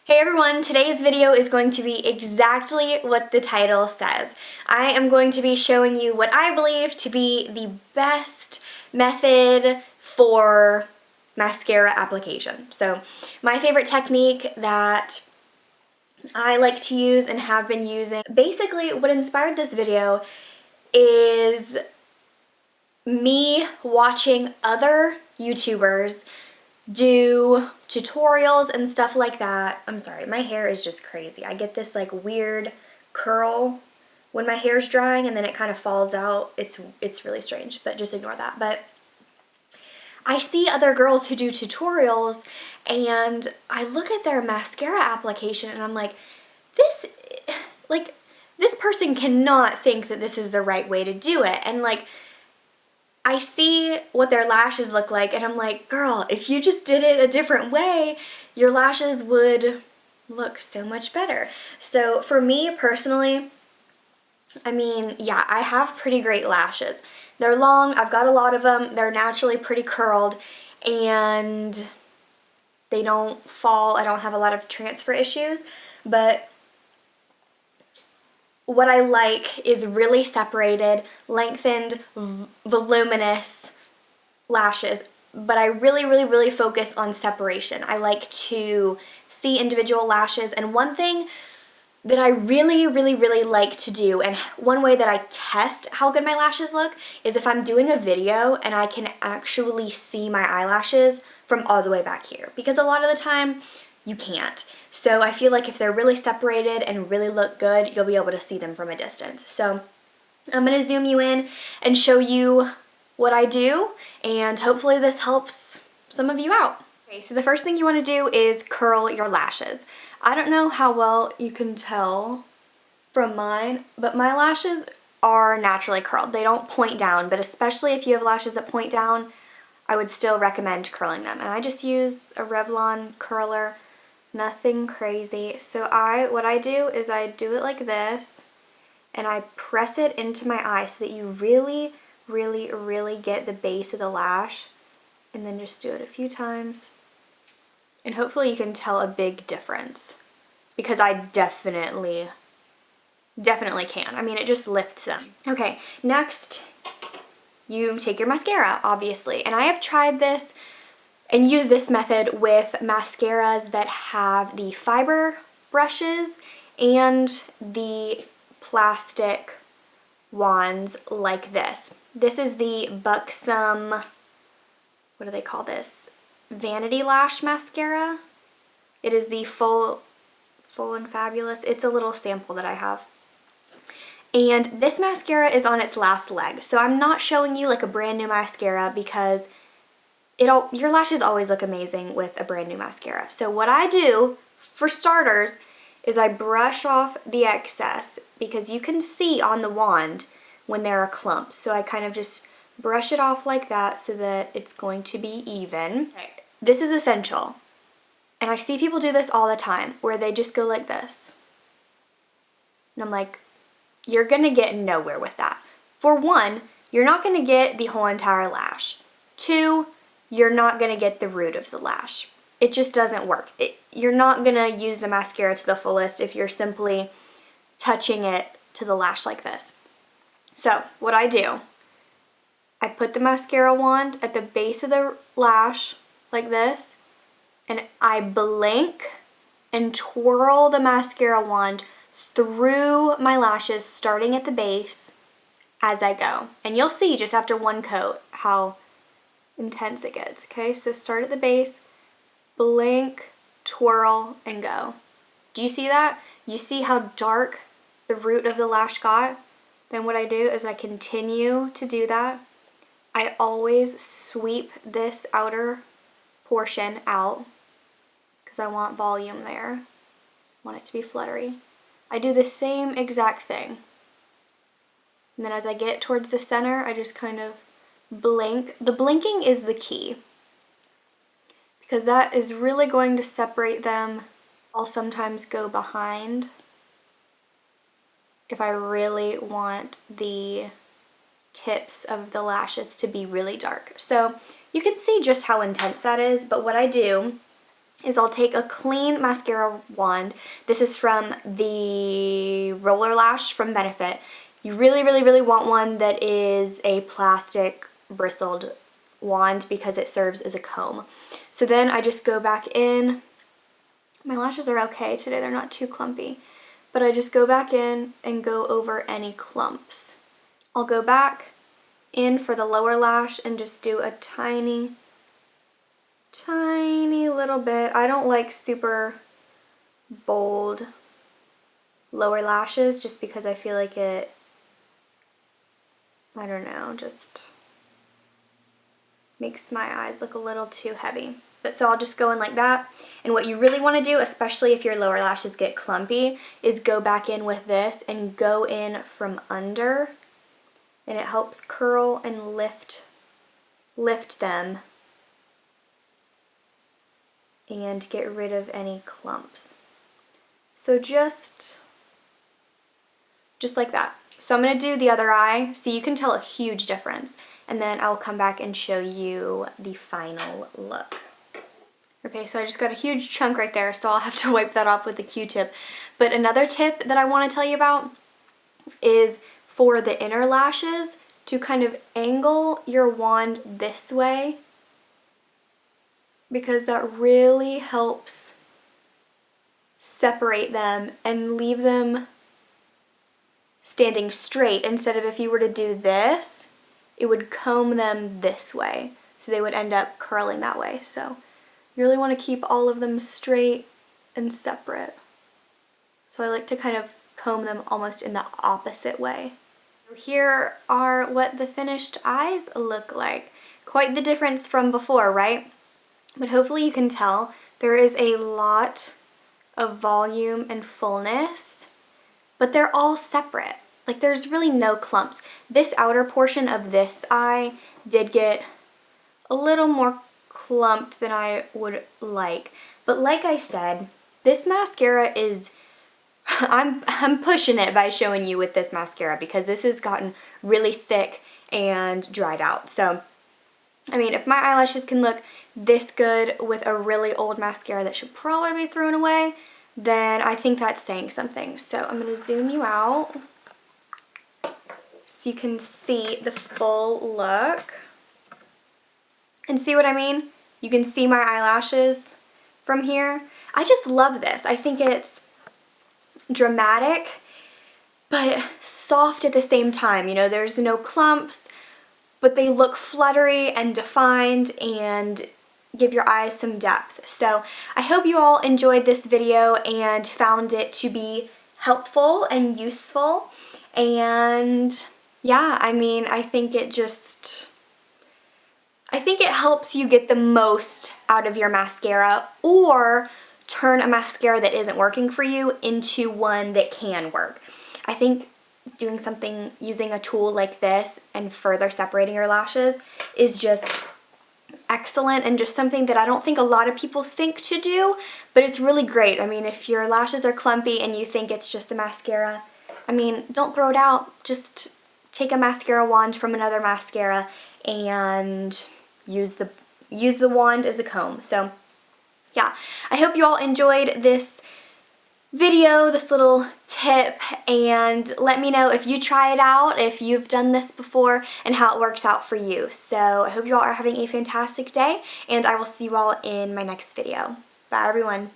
Hey everyone, today's video is going to be exactly what the title says. I am going to be showing you what I believe to be the best method for mascara application. So my favorite technique that I like to use and have been using. Basically what inspired this video is me watching other YouTubers do tutorials and stuff like that. I'm sorry, my hair is just crazy. I get this like weird curl when my hair's drying and then it kind of falls out. It's really strange, but just ignore that. But I see other girls who do tutorials and I look at their mascara application and I'm like, this person cannot think that this is the right way to do it. And like, I see what their lashes look like and I'm like, girl, if you just did it a different way, your lashes would look so much better. So for me personally, I mean, yeah, I have pretty great lashes. They're long, I've got a lot of them, they're naturally pretty curled, and they don't fall, I don't have a lot of transfer issues, but what I like is really separated, lengthened, voluminous lashes, but I really focus on separation. I like to see individual lashes, and one thing that I really like to do, and one way that I test how good my lashes look, is if I'm doing a video and I can actually see my eyelashes from all the way back here, because a lot of the time you can't. So I feel like if they're really separated and really look good, you'll be able to see them from a distance. So I'm going to zoom you in and show you what I do, and hopefully this helps some of you out. Okay, so the first thing you want to do is curl your lashes. I don't know how well you can tell from mine, but my lashes are naturally curled. They don't point down, but especially if you have lashes that point down, I would still recommend curling them. And I just use a Revlon curler. Nothing crazy. So what I do is I do it like this and I press it into my eye so that you really get the base of the lash, and then just do it a few times. And hopefully you can tell a big difference, because I definitely can. I mean, it just lifts them. Okay, next you take your mascara, obviously. And I have tried this and use this method with mascaras that have the fiber brushes and the plastic wands like this. This is the Buxom, what do they call this? Vanity Lash mascara. It is the full and fabulous. It's a little sample that I have. And this mascara is on its last leg. So I'm not showing you like a brand new mascara, because your lashes always look amazing with a brand new mascara. So what I do, for starters, is I brush off the excess, because you can see on the wand when there are clumps. So I kind of just brush it off like that so that it's going to be even. Okay. This is essential. And I see people do this all the time, where they just go like this. And I'm like, you're gonna get nowhere with that. For one, you're not gonna get the whole entire lash. Two, you're not gonna get the root of the lash. It just doesn't work. You're not gonna use the mascara to the fullest if you're simply touching it to the lash like this. So what I do, I put the mascara wand at the base of the lash like this, and I blink and twirl the mascara wand through my lashes, starting at the base as I go. And you'll see just after one coat how intense it gets. Okay, so start at the base, blink, twirl, and go. Do you see that? You see how dark the root of the lash got? Then what I do is I continue to do that. I always sweep this outer portion out, because I want volume there. I want it to be fluttery. I do the same exact thing. And then as I get towards the center, I just kind of blink. The blinking is the key, because that is really going to separate them. I'll sometimes go behind if I really want the tips of the lashes to be really dark. So you can see just how intense that is, but what I do is I'll take a clean mascara wand. This is from the Roller Lash from Benefit. You really, really, really want one that is a plastic bristled wand because it serves as a comb. So then I just go back in. My lashes are okay today, they're not too clumpy. But I just go back in and go over any clumps. I'll go back in for the lower lash and just do a tiny little bit. I don't like super bold lower lashes just because I feel like it, I don't know, just makes my eyes look a little too heavy. But so I'll just go in like that. And what you really want to do, especially if your lower lashes get clumpy, is go back in with this and go in from under. And it helps curl and lift them and get rid of any clumps. So just like that. So I'm going to do the other eye so you can tell a huge difference. And then I'll come back and show you the final look. Okay, so I just got a huge chunk right there, so I'll have to wipe that off with a Q-tip. But another tip that I want to tell you about is for the inner lashes to kind of angle your wand this way, because that really helps separate them and leave them standing straight, instead of if you were to do this, it would comb them this way. So they would end up curling that way. So you really want to keep all of them straight and separate. So I like to kind of comb them almost in the opposite way. Here are what the finished eyes look like. Quite the difference from before, right? But hopefully you can tell there is a lot of volume and fullness, but they're all separate. Like there's really no clumps. This outer portion of this eye did get a little more clumped than I would like. But like I said, this mascara is, I'm pushing it by showing you with this mascara because this has gotten really thick and dried out. So, I mean, if my eyelashes can look this good with a really old mascara that should probably be thrown away, then I think that's saying something. So I'm going to zoom you out so you can see the full look. And see what I mean? You can see my eyelashes from here. I just love this. I think it's dramatic, but soft at the same time. You know, there's no clumps, but they look fluttery and defined and give your eyes some depth. So I hope you all enjoyed this video and found it to be helpful and useful. And yeah, I mean, I think it helps you get the most out of your mascara, or turn a mascara that isn't working for you into one that can work. I think doing something, using a tool like this and further separating your lashes is just excellent, and just something that I don't think a lot of people think to do, but it's really great. I mean, if your lashes are clumpy and you think it's just a mascara, I mean, don't throw it out. Just take a mascara wand from another mascara and use the wand as a comb. So yeah, I hope you all enjoyed this video, this little tip, and let me know if you try it out, if you've done this before, and how it works out for you. So I hope you all are having a fantastic day, and I will see you all in my next video. Bye everyone.